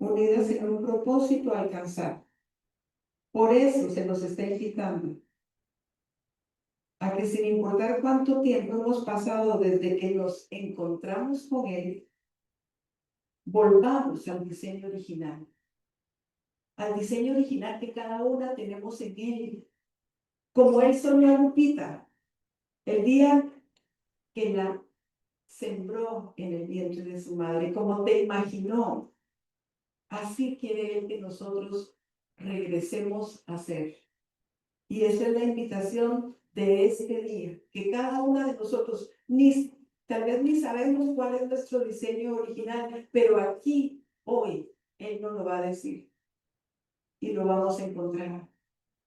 unidas en un propósito a alcanzar. Por eso se nos está invitando a que sin importar cuánto tiempo hemos pasado desde que nos encontramos con Él, volvamos al diseño original que cada una tenemos en Él. Como Él soñó a Lupita, el día que la sembró en el vientre de su madre, como te imaginó, así quiere Él que nosotros regresemos a ser. Y esa es la invitación de este día, que cada una de nosotros, tal vez ni sabemos cuál es nuestro diseño original, pero aquí, hoy, Él nos lo va a decir y lo vamos a encontrar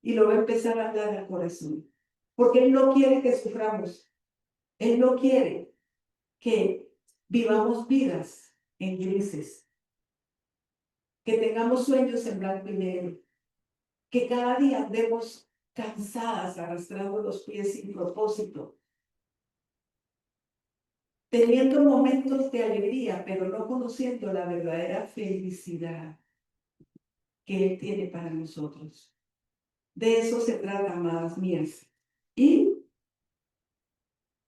y lo va a empezar a hablar al corazón, porque Él no quiere que suframos, Él no quiere que vivamos vidas en grises, que tengamos sueños en blanco y negro, que cada día andemos cansadas, arrastrando los pies sin propósito, teniendo momentos de alegría, pero no conociendo la verdadera felicidad que Él tiene para nosotros. De eso se trata, amadas mías. Y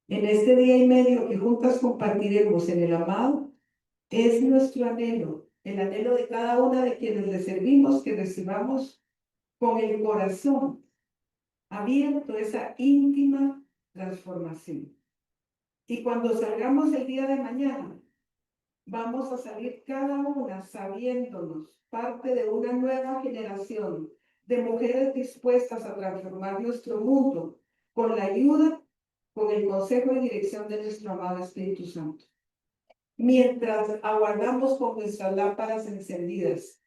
en este día y medio que juntas compartiremos en el amado, es nuestro anhelo, el anhelo de cada una de quienes le servimos, que recibamos con el corazón abierto esa íntima transformación. Y cuando salgamos el día de mañana, vamos a salir cada una sabiéndonos parte de una nueva generación de mujeres dispuestas a transformar nuestro mundo con la ayuda, con el consejo y dirección de nuestro amado Espíritu Santo. Mientras aguardamos con nuestras lámparas encendidas,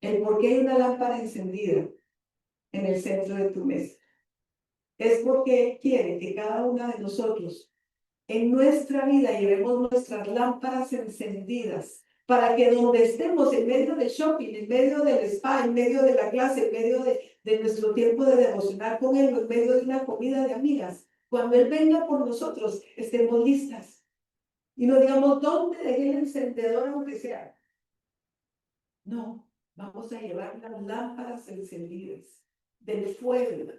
el por qué hay una lámpara encendida en el centro de tu mesa es porque Él quiere que cada una de nosotros en nuestra vida llevemos nuestras lámparas encendidas para que donde estemos, en medio del shopping, en medio del spa, en medio de la clase, en medio de nuestro tiempo de devocionar con Él, en medio de una comida de amigas, cuando Él venga por nosotros, estemos listas. Y no digamos, ¿dónde dejé el encendedor aunque sea? No, vamos a llevar las lámparas encendidas del fuego,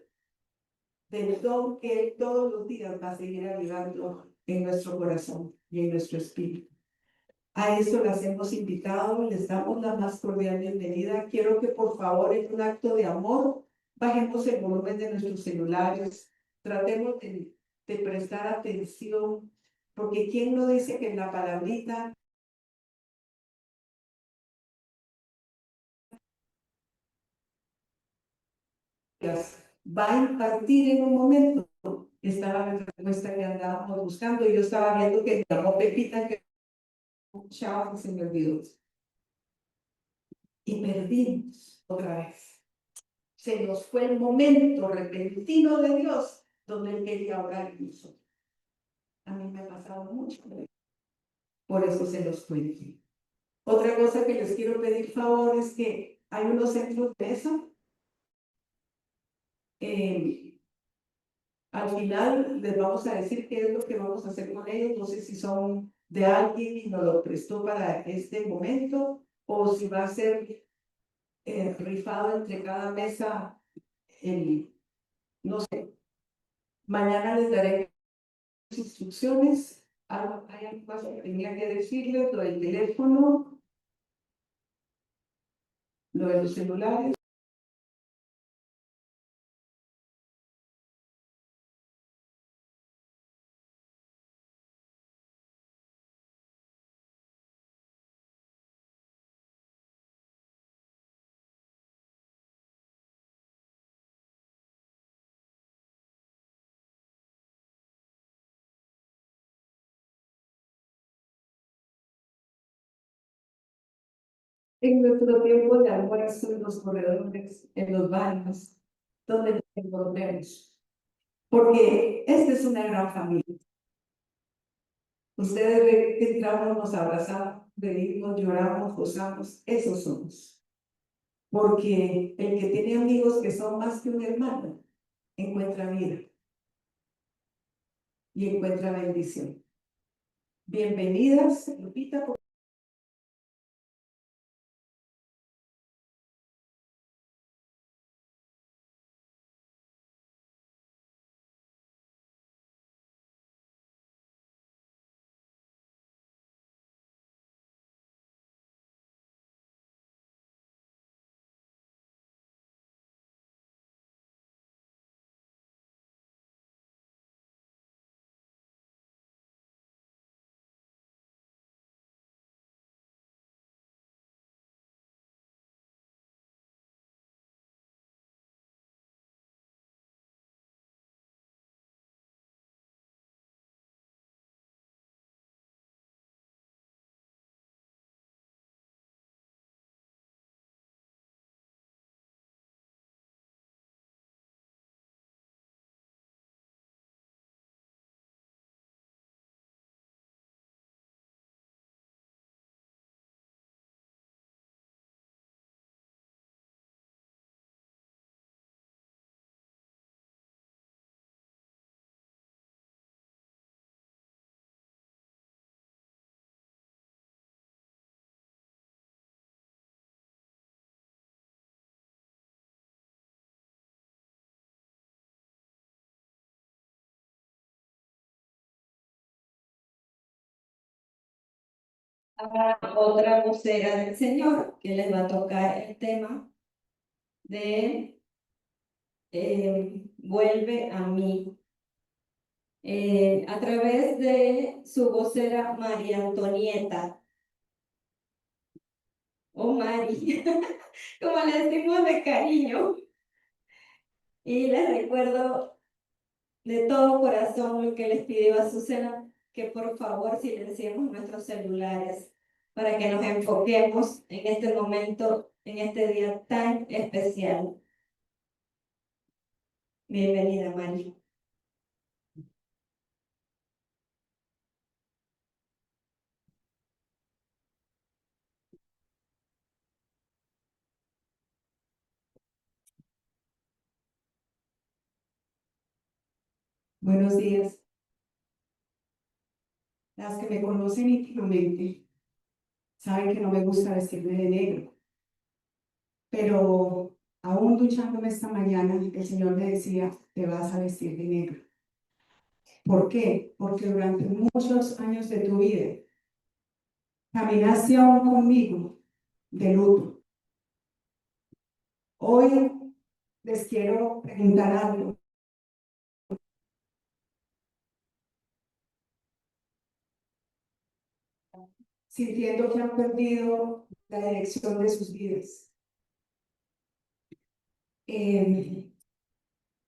del don que Él todos los días va a seguir avivando en nuestro corazón y en nuestro espíritu. A eso las hemos invitado, les damos la más cordial bienvenida. Quiero que por favor, en un acto de amor, bajemos el volumen de nuestros celulares, tratemos de prestar atención, porque ¿quién no dice que en la palabrita va a impartir en un momento? Estaba la respuesta que andábamos buscando y yo estaba viendo que llamó Pepita, que chao, se me olvidó. Y perdimos otra vez. Se nos fue el momento repentino de Dios donde Él quería orar en nosotros. A mí me ha pasado mucho. Por eso se los cuento. Otra cosa que les quiero pedir favor es que hay unos centros de eso. Al final les vamos a decir qué es lo que vamos a hacer con ellos. No sé si son de alguien y nos lo prestó para este momento o si va a ser rifado entre cada mesa. No sé. Mañana les daré instrucciones. Hay algo más que tenía que decirles, lo del teléfono, lo de los celulares. En nuestro tiempo de almuerzo, en los corredores, en los baños, donde nos encontremos. Porque esta es una gran familia. Ustedes ven que entramos, nos abrazamos, reímos, lloramos, gozamos. Esos somos. Porque el que tiene amigos que son más que un hermano, encuentra vida y encuentra bendición. Bienvenidas, Lupita. a otra vocera del Señor que les va a tocar el tema de Vuelve a mí. A través de su vocera María Antonieta, o Mari, como le decimos de cariño. Y les recuerdo de todo corazón lo que les pidió Azucena, que por favor silenciemos nuestros celulares para que nos enfoquemos en este momento, en este día tan especial. Bienvenida, Mari. Buenos días. Las que me conocen íntimamente saben que no me gusta vestirme de negro, pero aún duchándome esta mañana, el Señor me decía, te vas a vestir de negro. ¿Por qué? Porque durante muchos años de tu vida caminaste aún conmigo de luto. Hoy les quiero preguntar algo. Sintiendo que han perdido la dirección de sus vidas.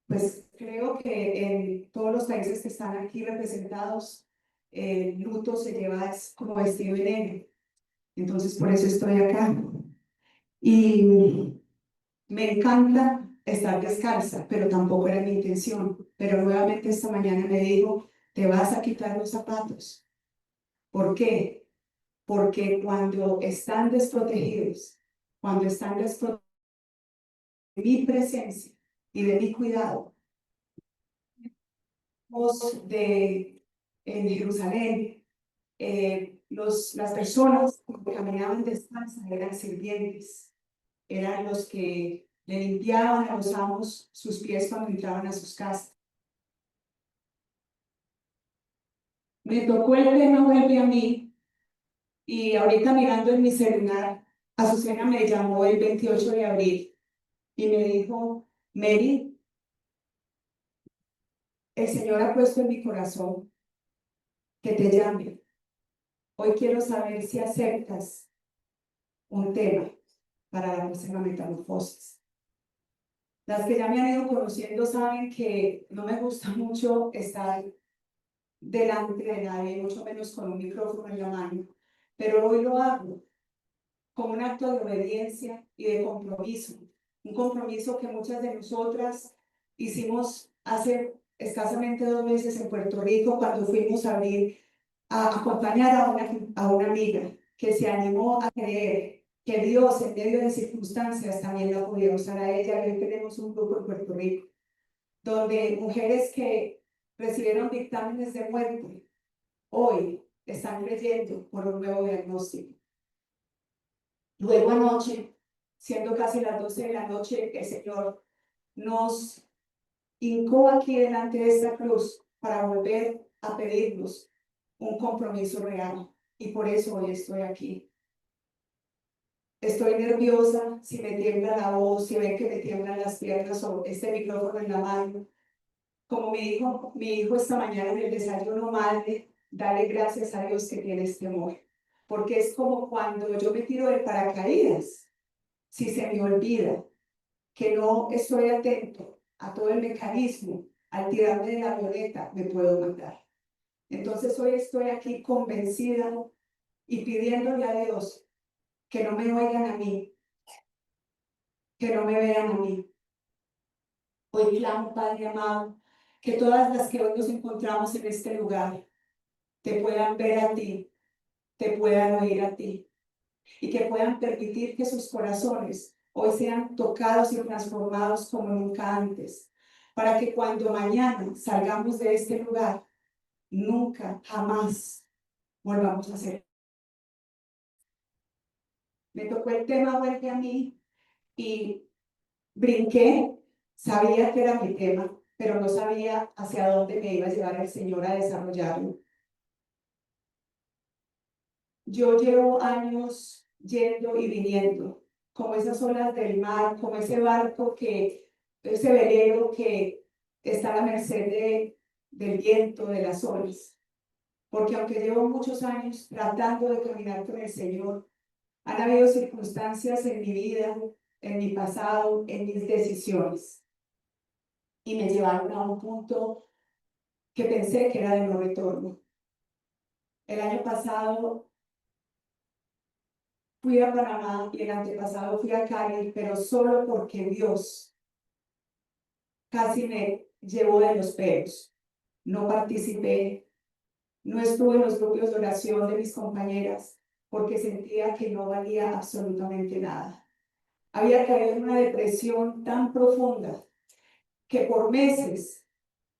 Pues creo que en todos los países que están aquí representados, el luto se lleva como vestido de negro. Entonces, por eso estoy acá. Y me encanta estar descalza, pero tampoco era mi intención. Pero nuevamente esta mañana me dijo, te vas a quitar los zapatos. ¿Por qué? Porque cuando están desprotegidos, cuando están desprotegidos de mi presencia y de mi cuidado, de en Jerusalén, las personas que caminaban descalzas eran sirvientes, eran los que le limpiaban a los amos sus pies cuando entraban a sus casas. Me tocó el tema Vuelve a mí, y ahorita mirando en mi celular, Azucena me llamó el 28 de abril y me dijo, Mary, el Señor ha puesto en mi corazón que te llame. Hoy quiero saber si aceptas un tema para la próxima metamorfosis. Las que ya me han ido conociendo saben que no me gusta mucho estar delante de nadie, mucho menos con un micrófono en la mano, pero hoy lo hago como un acto de obediencia y de compromiso, un compromiso que muchas de nosotras hicimos hace escasamente 2 meses en Puerto Rico cuando fuimos a acompañar a una amiga que se animó a creer que Dios en medio de circunstancias también la podía usar a ella. Y hoy tenemos un grupo en Puerto Rico donde mujeres que recibieron dictámenes de muerte hoy están creyendo por un nuevo diagnóstico. Luego anoche, siendo casi las 12 de la noche, el Señor nos hincó aquí delante de esta cruz para volver a pedirnos un compromiso real. Y por eso hoy estoy aquí. Estoy nerviosa, si me tiembla la voz, si ven que me tiemblan las piernas o este micrófono en la mano. Como mi hijo esta mañana en el desayuno, madre, dale gracias a Dios que tienes temor. Porque es como cuando yo me tiro del paracaídas, si se me olvida que no estoy atento a todo el mecanismo, al tirarme de la avioneta, me puedo matar. Entonces hoy estoy aquí convencida y pidiéndole a Dios que no me oigan a mí, que no me vean a mí. Hoy clamo, Padre amado, que todas las que hoy nos encontramos en este lugar te puedan ver a ti, te puedan oír a ti y que puedan permitir que sus corazones hoy sean tocados y transformados como nunca antes, para que cuando mañana salgamos de este lugar, nunca, jamás volvamos a ser. Me tocó el tema Vuelve a mí y brinqué, sabía que era mi tema, pero no sabía hacia dónde me iba a llevar el Señor a desarrollarlo. yo llevo años yendo y viniendo, como esas olas del mar, como ese barco ese velero que está a la merced del viento, de las olas. Porque aunque llevo muchos años tratando de caminar con el Señor, han habido circunstancias en mi vida, en mi pasado, en mis decisiones, y me llevaron a un punto que pensé que era de no retorno. El año pasado fui a Panamá y el antepasado fui a Cali, pero solo porque Dios casi me llevó de los pelos. No participé, no estuve en los grupos de oración de mis compañeras porque sentía que no valía absolutamente nada. Había caído en una depresión tan profunda que por meses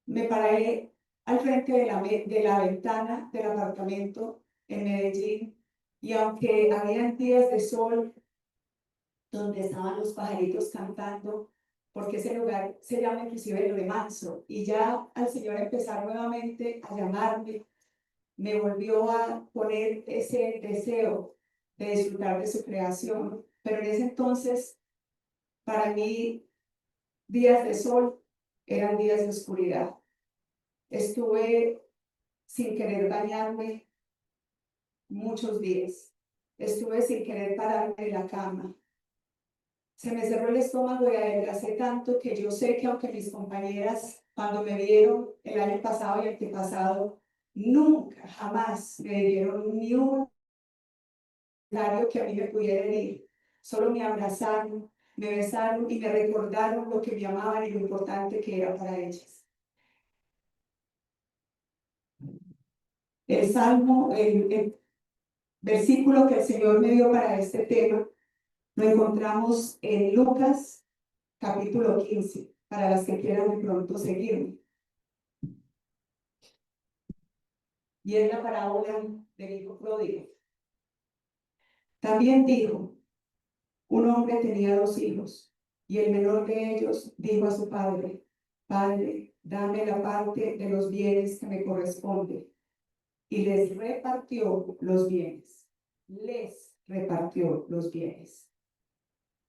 me paré al frente de la ventana del apartamento en Medellín y aunque había días de sol donde estaban los pajaritos cantando, porque ese lugar se llama inclusive el remanso, y ya al Señor empezar nuevamente a llamarme, me volvió a poner ese deseo de disfrutar de su creación, pero en ese entonces, para mí, días de sol eran días de oscuridad. Estuve sin querer bañarme muchos días, estuve sin querer pararme de la cama. Se me cerró el estómago y adelgacé tanto que yo sé que aunque mis compañeras, cuando me vieron el año pasado y el antepasado, nunca, jamás me dieron ni un comentario que a mí me pudiera herir. Solo me abrazaron, me besaron y me recordaron lo que me amaban y lo importante que era para ellas. El salmo, el versículo que el Señor me dio para este tema, lo encontramos en Lucas capítulo 15, para las que quieran de pronto seguirme. Y es la parábola del hijo pródigo. También dijo, un hombre tenía 2 hijos, y el menor de ellos dijo a su padre, Padre, dame la parte de los bienes que me corresponde. Y les repartió los bienes. Les repartió los bienes.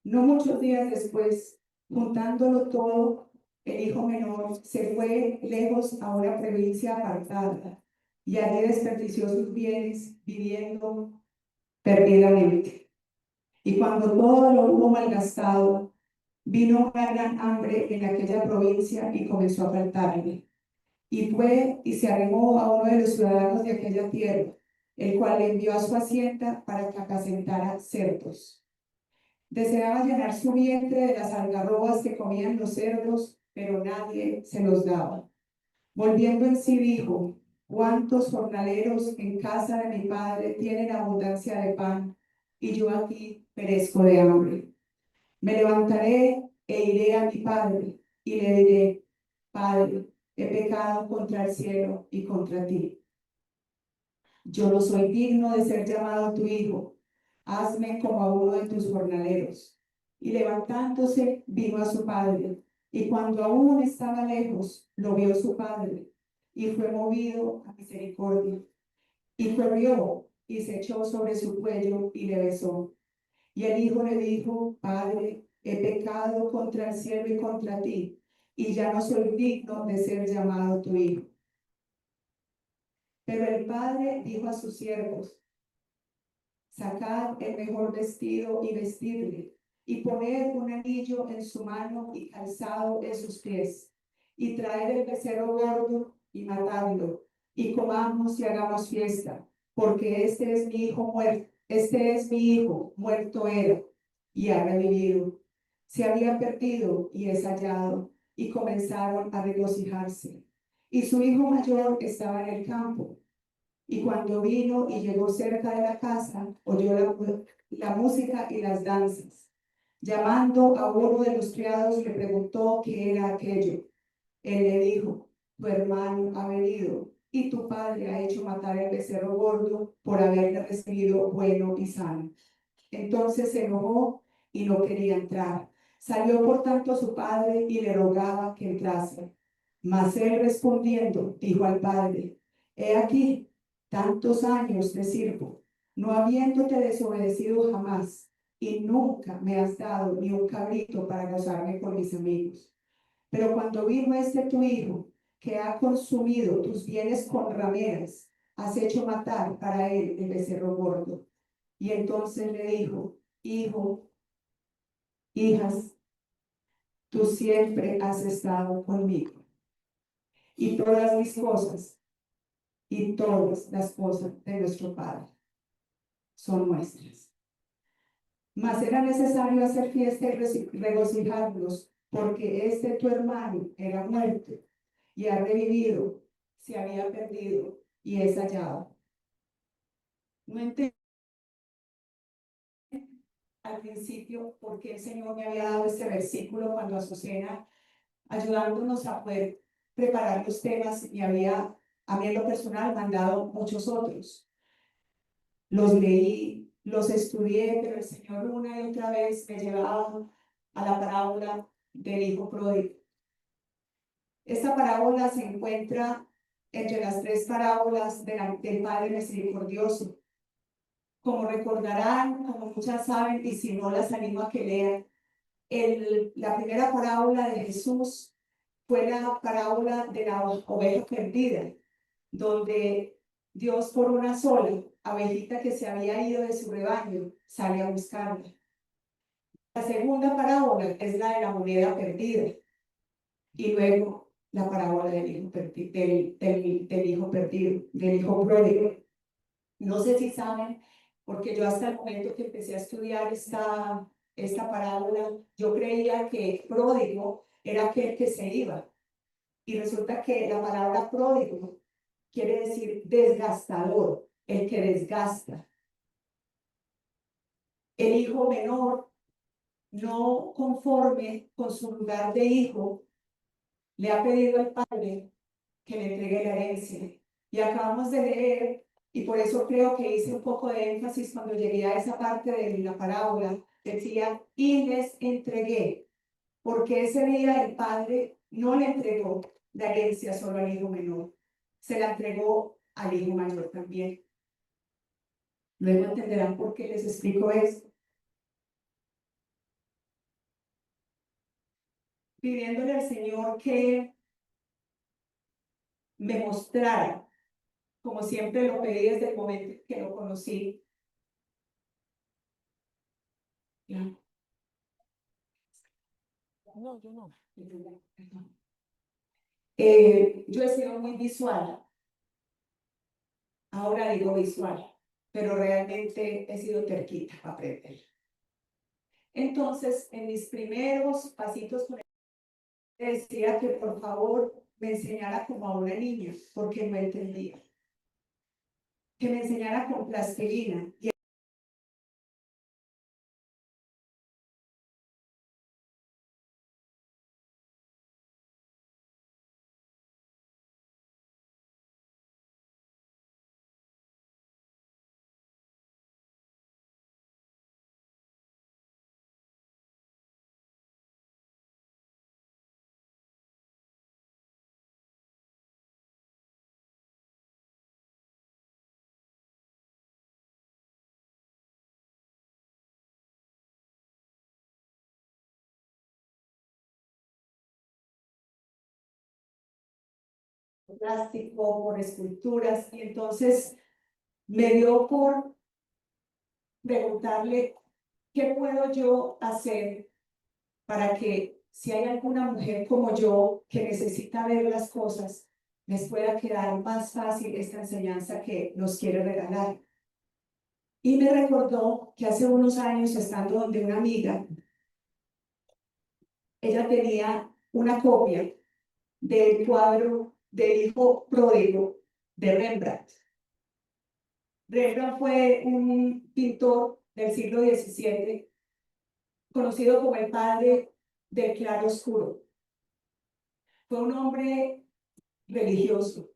No muchos días después, juntándolo todo, el hijo menor se fue lejos a una provincia apartada y allí desperdició sus bienes viviendo perdidamente. Y cuando todo lo hubo malgastado, vino una gran hambre en aquella provincia y comenzó a faltarle. Y fue y se arrimó a uno de los ciudadanos de aquella tierra, el cual le envió a su hacienda para que apacentara cerdos. Deseaba llenar su vientre de las algarrobas que comían los cerdos, pero nadie se los daba. Volviendo en sí dijo, ¿cuántos jornaleros en casa de mi padre tienen abundancia de pan, y yo aquí perezco de hambre? Me levantaré e iré a mi padre, y le diré, Padre, he pecado contra el cielo y contra ti. Yo no soy digno de ser llamado tu hijo. Hazme como a uno de tus jornaleros. Y levantándose, vino a su padre. Y cuando aún estaba lejos, lo vio su padre. Y fue movido a misericordia. Y corrió y se echó sobre su cuello y le besó. Y el hijo le dijo, Padre, he pecado contra el cielo y contra ti, y ya no soy digno de ser llamado tu hijo. Pero el padre dijo a sus siervos, sacad el mejor vestido y vestidle, y poned un anillo en su mano y calzado en sus pies, y traed el becerro gordo y matadlo, y comamos y hagamos fiesta, porque este es mi hijo, muerto era, y ha revivido. Se había perdido y es hallado, y comenzaron a regocijarse. Y su hijo mayor estaba en el campo. Y cuando vino y llegó cerca de la casa, oyó la música y las danzas. Llamando a uno de los criados, le preguntó qué era aquello. Él le dijo, tu hermano ha venido y tu padre ha hecho matar el becerro gordo por haberle recibido bueno y sano. Entonces se enojó y no quería entrar. Salió por tanto a su padre y le rogaba que entrase. Mas él respondiendo, dijo al padre, he aquí, tantos años te sirvo, no habiéndote desobedecido jamás, y nunca me has dado ni un cabrito para gozarme con mis amigos. Pero cuando vino este tu hijo, que ha consumido tus bienes con rameras, has hecho matar para él el becerro gordo. Y entonces le dijo, hijo, hijas, tú siempre has estado conmigo, y todas mis cosas y todas las cosas de nuestro Padre son nuestras. Mas era necesario hacer fiesta y regocijarnos, porque este tu hermano era muerto y ha revivido, se había perdido y es hallado. No entendí al principio por qué el Señor me había dado este versículo cuando Azucena, ayudándonos a poder preparar los temas, y había, a mí en lo personal, mandado muchos otros. Los leí, los estudié, pero el Señor una y otra vez me llevaba a la parábola del hijo pródigo. Esta parábola se encuentra entre las tres parábolas del Padre Misericordioso. Como recordarán, como muchas saben, y si no las animo a que lean, la primera parábola de Jesús fue la parábola de la oveja perdida, donde Dios por una sola abejita que se había ido de su rebaño sale a buscarla. La segunda parábola es la de la moneda perdida, y luego la parábola del hijo perdido, del hijo perdido, del hijo pródigo. No sé si saben, porque yo hasta el momento que empecé a estudiar esta parábola, yo creía que pródigo era aquel que se iba. Y resulta que la palabra pródigo quiere decir desgastador, el que desgasta. El hijo menor, no conforme con su lugar de hijo, le ha pedido al padre que le entregue la herencia. Y acabamos de leer, y por eso creo que hice un poco de énfasis cuando llegué a esa parte de la parábola, decía, y les entregué, porque ese día el padre no le entregó la herencia solo al hijo menor, se la entregó al hijo mayor también. Luego entenderán por qué les explico esto. Pidiéndole al Señor que me mostrara, como siempre lo pedí desde el momento que lo conocí. ¿Ya? No, yo no. Yo he sido muy visual, ahora digo visual, pero realmente he sido terquita para aprender. Entonces, en mis primeros pasitos con él, decía que por favor me enseñara como a una niña, porque no entendía. Que me enseñara con plastilina. Y plástico, por esculturas, y entonces me dio por preguntarle qué puedo yo hacer para que si hay alguna mujer como yo que necesita ver las cosas, les pueda quedar más fácil esta enseñanza que nos quiere regalar. Y me recordó que hace unos años, estando donde una amiga, ella tenía una copia del cuadro del hijo pródigo de Rembrandt. Rembrandt fue un pintor del siglo XVII, conocido como el padre del claro oscuro. Fue un hombre religioso,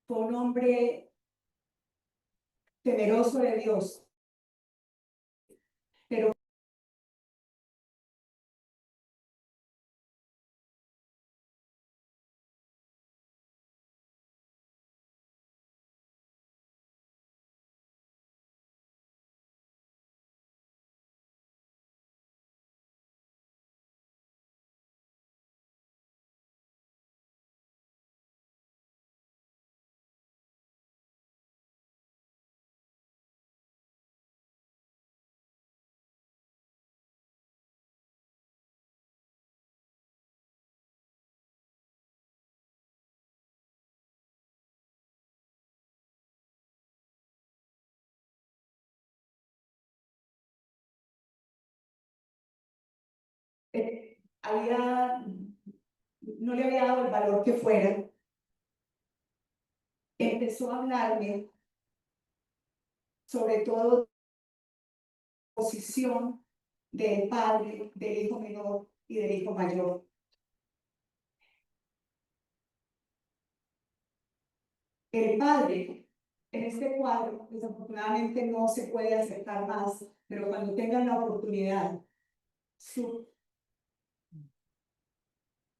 fue un hombre temeroso de Dios, pero no le había dado el valor que fuera, empezó a hablarme sobre todo posición del padre, del hijo menor y del hijo mayor. El padre, en este cuadro, desafortunadamente no se puede acercar más, pero cuando tengan la oportunidad,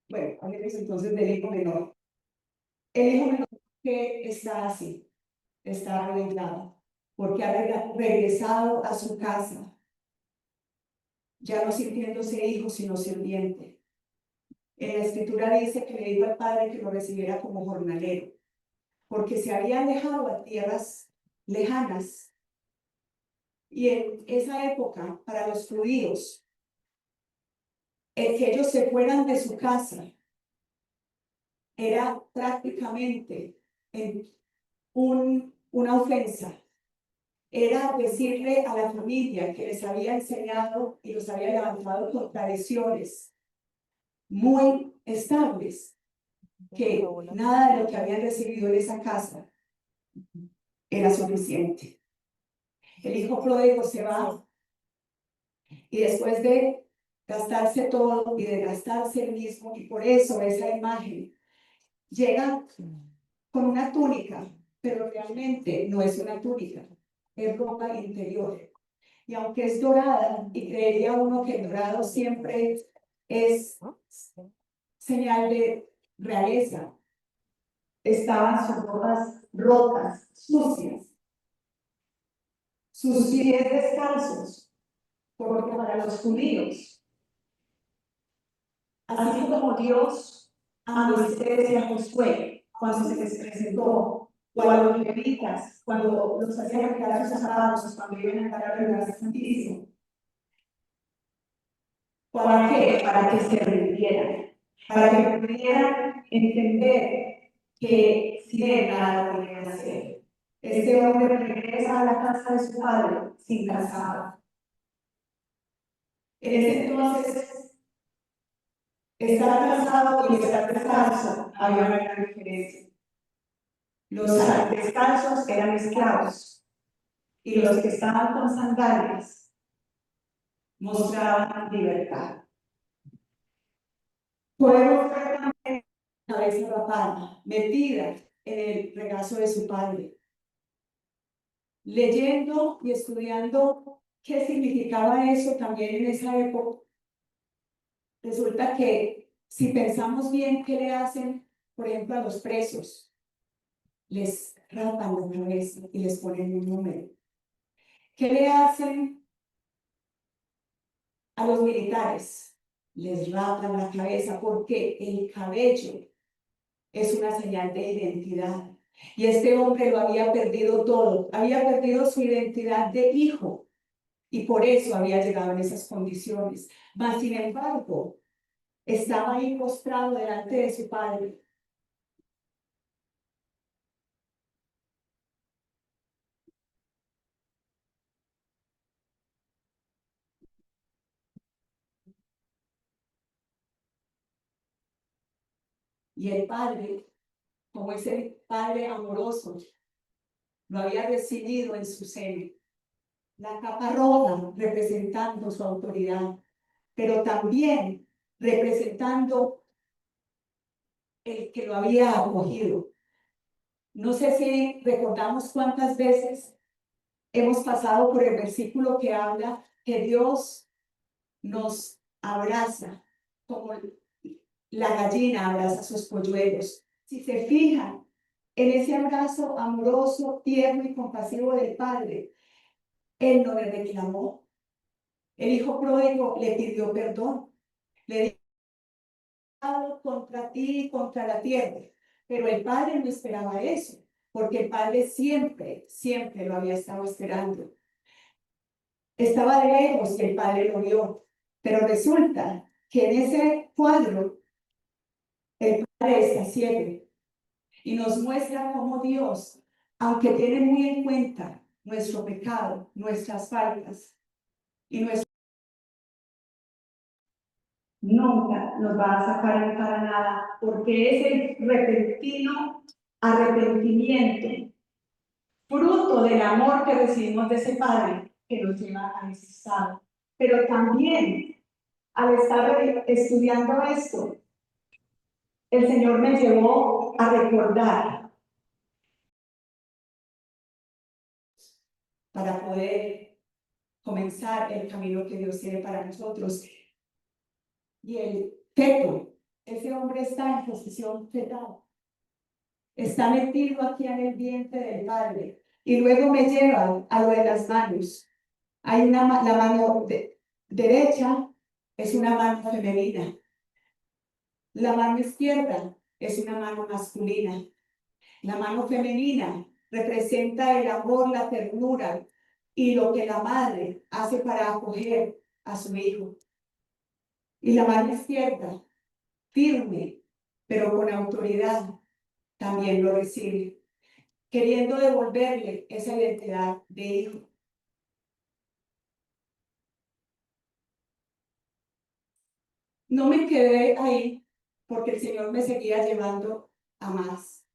bueno, hablemos entonces del hijo menor. El hijo menor que está así, está arreglado, porque ha regresado a su casa, ya no sintiéndose hijo, sino sirviente. En la escritura dice que le dijo al padre que lo recibiera como jornalero, porque se había alejado a tierras lejanas. Y en esa época, para los judíos, el que ellos se fueran de su casa era prácticamente una ofensa. Era decirle a la familia que les había enseñado y los había levantado con tradiciones muy estables, que nada de lo que habían recibido en esa casa era suficiente. El hijo pródigo se va y después de gastarse todo y de gastarse el mismo, y por eso esa imagen llega con una túnica, pero realmente no es una túnica, es ropa interior. Y aunque es dorada, y creería uno que el dorado siempre es señal de realeza, estaban sus ropas rotas, sucias, sus pies descalzos, porque para los judíos, así como Dios a Moisés y a Josué, cuando se les presentó, o a los levitas, cuando los hacía quitar sus zapatos, cuando iban a entrar al lugar santísimo. ¿Para qué? Para que se rindieran, para que pudieran entender que si él nada podía hacer. Este hombre regresa a la casa de su padre sin casado. En ese entonces, estar casado y estar descalzo había una gran diferencia. Los descalzos eran esclavos y los que estaban con sandalias mostraban libertad. Podemos ver también la cabeza rapada, metida en el regazo de su padre, leyendo y estudiando qué significaba eso también en esa época. Resulta que si pensamos bien qué le hacen, por ejemplo, a los presos, les rapan la cabeza y les ponen un número. ¿Qué le hacen a los militares? Les rapan la cabeza porque el cabello es una señal de identidad. Y este hombre lo había perdido todo, había perdido su identidad de hijo y por eso había llegado en esas condiciones. Mas, sin embargo, estaba ahí postrado delante de su padre. Y el padre, como ese padre amoroso, lo había recibido en su seno. La capa roja representando su autoridad, pero también representando el que lo había acogido. No sé si recordamos cuántas veces hemos pasado por el versículo que habla que Dios nos abraza como la gallina abraza a sus polluelos. Si se fijan en ese abrazo amoroso, tierno y compasivo del Padre, Él no le reclamó. El hijo pródigo le pidió perdón. Le dijo contra ti y contra la tierra. Pero el Padre no esperaba eso, porque el Padre siempre, siempre lo había estado esperando. Estaba de lejos y el Padre lo vio. Pero resulta que en ese cuadro el Padre está ciego y nos muestra cómo Dios, aunque tiene muy en cuenta nuestro pecado, nuestras faltas y nuestro nunca nos va a sacar en cara nada, porque es el repentino arrepentimiento, fruto del amor que recibimos de ese Padre que nos lleva a ese estado. Pero también, al estar estudiando esto, el Señor me llevó a recordar para poder comenzar el camino que Dios tiene para nosotros. Y el feto, ese hombre está en posición fetal, está metido aquí en el vientre del Padre. Y luego me lleva a lo de las manos. Hay la mano derecha es una mano femenina. La mano izquierda es una mano masculina. La mano femenina representa el amor, la ternura y lo que la madre hace para acoger a su hijo. Y la mano izquierda, firme, pero con autoridad, también lo recibe, queriendo devolverle esa identidad de hijo. No me quedé ahí porque el Señor me seguía llevando a más.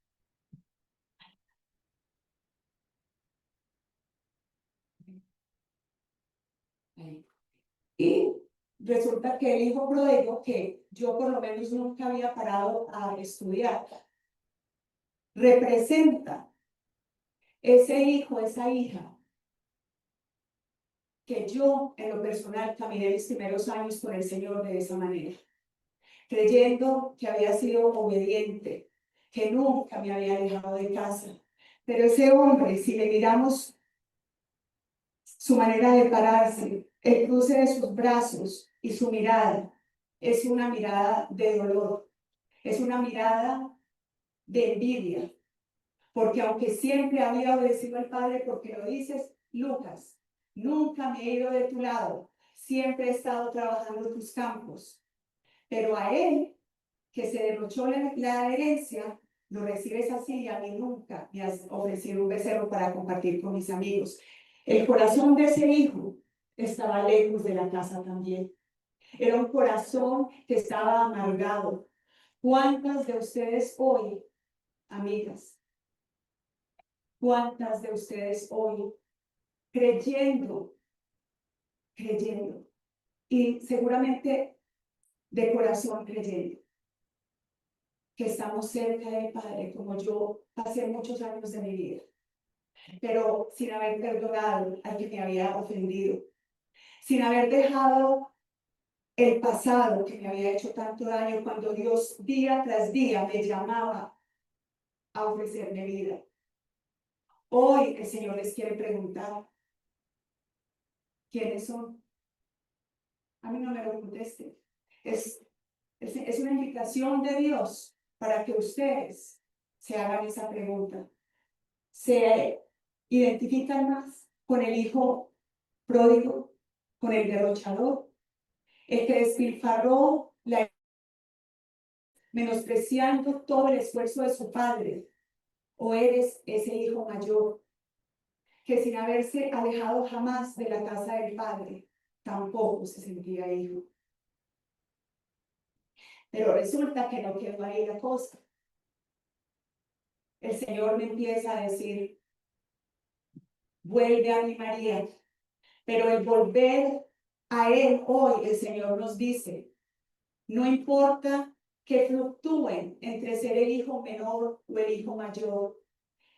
Y resulta que el hijo pródigo, que yo por lo menos nunca había parado a estudiar, representa ese hijo, esa hija, que yo en lo personal caminé mis primeros años con el Señor de esa manera, creyendo que había sido obediente, que nunca me había alejado de casa. Pero ese hombre, si le miramos su manera de pararse, el cruce de sus brazos y su mirada, es una mirada de dolor, es una mirada de envidia, porque aunque siempre había obedecido al Padre, porque lo dices, Lucas, nunca me he ido de tu lado, siempre he estado trabajando en tus campos, pero a él, que se derrochó la herencia, lo recibes así y a mí nunca me has ofrecido un becerro para compartir con mis amigos. El corazón de ese hijo estaba lejos de la casa también. Era un corazón que estaba amargado. ¿Cuántas de ustedes hoy, amigas, cuántas de ustedes hoy, creyendo, y seguramente de corazón creyendo, que estamos cerca del Padre, como yo pasé muchos años de mi vida, pero sin haber perdonado al que me había ofendido, sin haber dejado el pasado que me había hecho tanto daño, cuando Dios día tras día me llamaba a ofrecerme vida? Hoy el Señor les quiere preguntar, ¿quiénes son? A mí no me lo contesten. Es una invitación de Dios para que ustedes se hagan esa pregunta. ¿Se identifican más con el hijo pródigo, con el derrochador, el que despilfarró, menospreciando todo el esfuerzo de su padre? ¿O eres ese hijo mayor que, sin haberse alejado jamás de la casa del padre, tampoco se sentía hijo? Pero resulta que no quedó ahí la cosa. El Señor me empieza a decir, vuelve a mi María. Pero el volver a Él hoy, el Señor nos dice, no importa que fluctúen entre ser el hijo menor o el hijo mayor,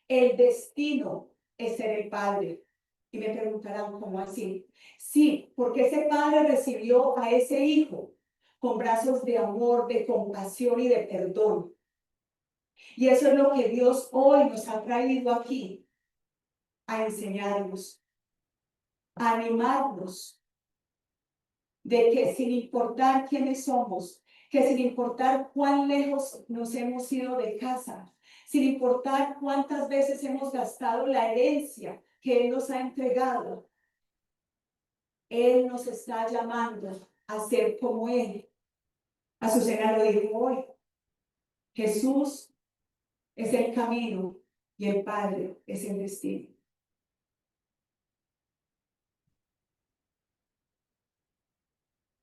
el destino es ser el padre. Y me preguntarán, ¿cómo así? Sí, porque ese padre recibió a ese hijo con brazos de amor, de compasión y de perdón. Y eso es lo que Dios hoy nos ha traído aquí a enseñarnos, a animarnos, de que sin importar quiénes somos, que sin importar cuán lejos nos hemos ido de casa, sin importar cuántas veces hemos gastado la herencia que Él nos ha entregado, Él nos está llamando a ser como Él. Azucena lo dijo hoy. Jesús es el camino y el Padre es el destino.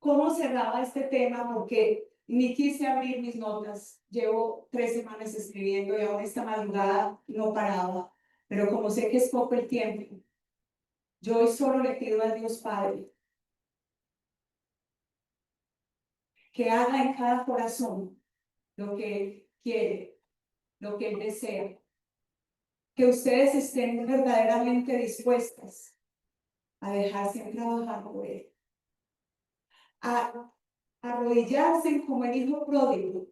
cómo cerraba este tema, porque ni quise abrir mis notas. Llevo 3 semanas escribiendo y aún esta madrugada no paraba. Pero como sé que es poco el tiempo, yo hoy solo le pido a Dios Padre que haga en cada corazón lo que Él quiere, lo que Él desea. Que ustedes estén verdaderamente dispuestas a dejarse trabajar por Él. A arrodillarse como el hijo pródigo,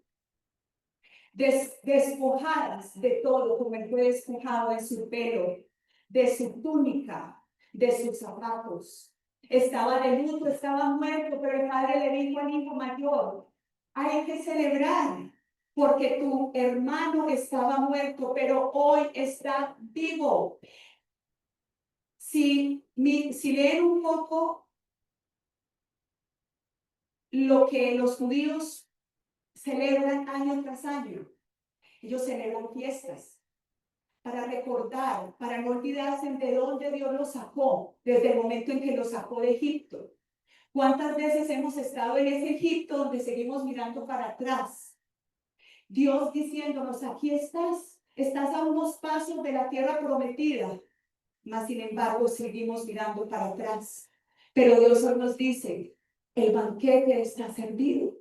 despojadas de todo, como él fue despojado en su pelo, de su túnica, de sus zapatos. Estaba de luto, estaba muerto, pero el padre le dijo al hijo mayor: hay que celebrar, porque tu hermano estaba muerto, pero hoy está vivo. Si leen un poco lo que los judíos celebran año tras año, ellos celebran fiestas para recordar, para no olvidarse de dónde Dios los sacó, desde el momento en que los sacó de Egipto. ¿Cuántas veces hemos estado en ese Egipto donde seguimos mirando para atrás? Dios diciéndonos: aquí estás a unos pasos de la tierra prometida, mas sin embargo seguimos mirando para atrás. Pero Dios hoy nos dice: el banquete está servido.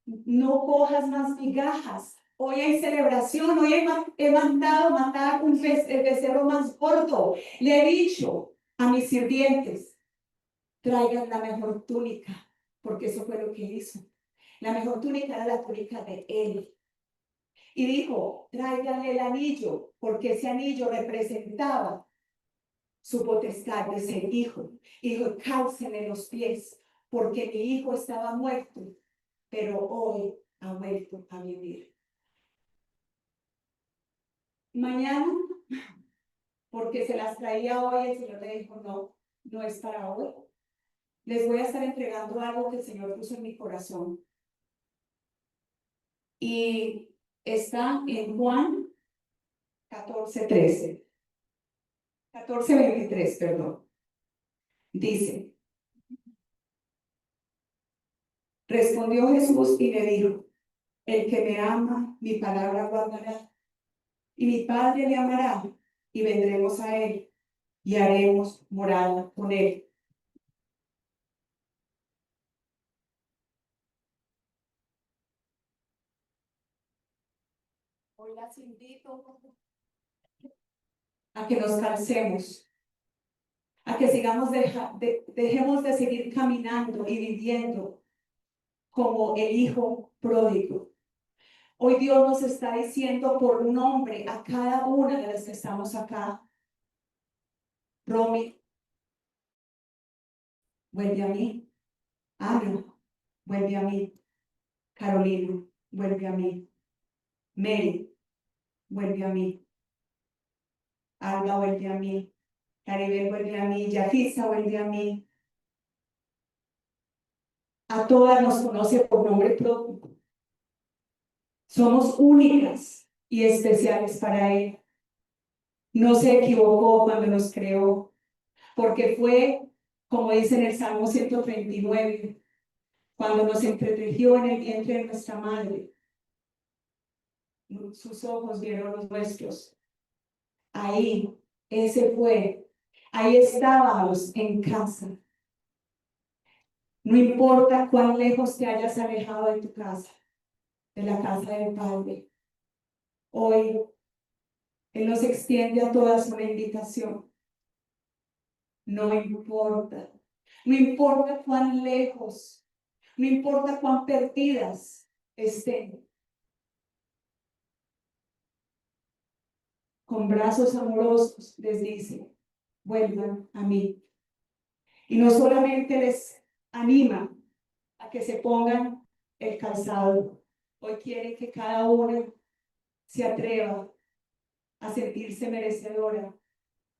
No cojas más migajas. Hoy hay celebración, hoy he mandado matar el becerro más gordo. Le he dicho a mis sirvientes: traigan la mejor túnica, porque eso fue lo que hizo. La mejor túnica era la túnica de él. Y dijo: tráiganle el anillo, porque ese anillo representaba su potestad de ser hijo. Y dijo: cálcenle los pies, porque mi hijo estaba muerto, pero hoy ha vuelto a vivir. Mañana, porque se las traía hoy, el Señor le dijo: no, no es para hoy. Les voy a estar entregando algo que el Señor puso en mi corazón. Y está en Juan 14:23, perdón. Dice: respondió Jesús y le dijo: el que me ama, mi palabra guardará, y mi Padre le amará, y vendremos a él, y haremos morada con él. Hoy las invito a que nos cansemos, a que dejemos de seguir caminando y viviendo como el hijo pródigo. Hoy Dios nos está diciendo por nombre a cada una de las que estamos acá: Romy, vuelve a mí. Ana, vuelve a mí. Carolina, vuelve a mí. Mary, vuelve a mí. Alba, vuelve a mí. Caribel, vuelve a mí. Yafisa, vuelve a mí. A todas nos conoce por nombre propio. Somos únicas y especiales para Él. No se equivocó cuando nos creó, porque fue, como dice en el Salmo 139, cuando nos entretejió en el vientre de nuestra madre. Sus ojos vieron los nuestros. Ahí, ese fue. Ahí estábamos en casa. No importa cuán lejos te hayas alejado de tu casa, de la casa del Padre. Hoy, Él nos extiende a todas una invitación. No importa. No importa cuán lejos, no importa cuán perdidas estén. Con brazos amorosos les dice: vuelvan a mí. Y no solamente les anima a que se pongan el calzado. Hoy quiere que cada uno se atreva a sentirse merecedora,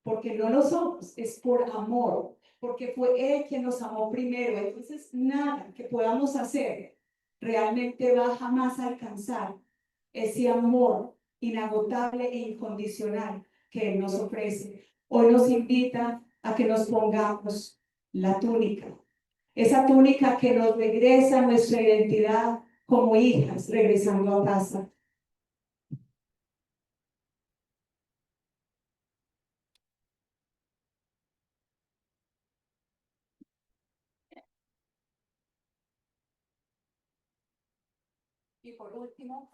porque no lo somos, es por amor, porque fue Él quien nos amó primero. Entonces, nada que podamos hacer realmente va jamás a alcanzar ese amor inagotable e incondicional que Él nos ofrece. Hoy nos invita a que nos pongamos la túnica, esa túnica que nos regresa a nuestra identidad como hijas regresando a casa. Y por último,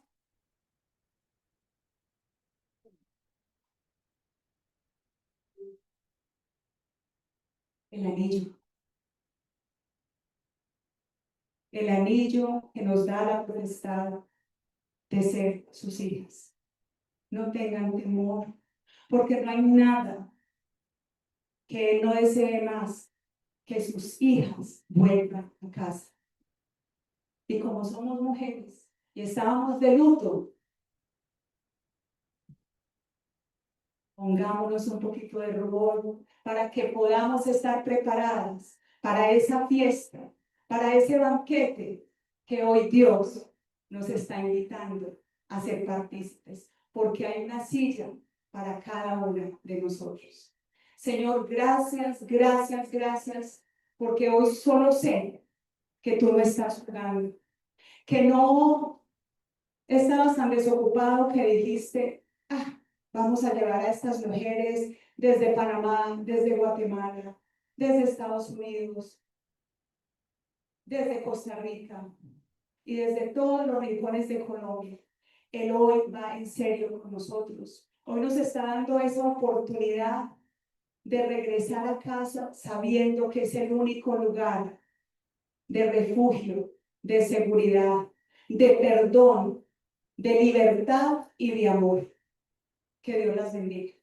El anillo. El anillo que nos da la potestad de ser sus hijas. No tengan temor, porque no hay nada que Él no desee más que sus hijas vuelvan a casa. Y como somos mujeres y estábamos de luto, pongámonos un poquito de rubor para que podamos estar preparadas para esa fiesta, para ese banquete que hoy Dios nos está invitando a ser partícipes, porque hay una silla para cada una de nosotros. Señor, gracias, gracias, gracias, porque hoy solo sé que tú no estás jugando, que no estabas tan desocupado que dijiste, vamos a llevar a estas mujeres desde Panamá, desde Guatemala, desde Estados Unidos, desde Costa Rica y desde todos los rincones de Colombia. Él hoy va en serio con nosotros. Hoy nos está dando esa oportunidad de regresar a casa sabiendo que es el único lugar de refugio, de seguridad, de perdón, de libertad y de amor. Que Dios las bendiga.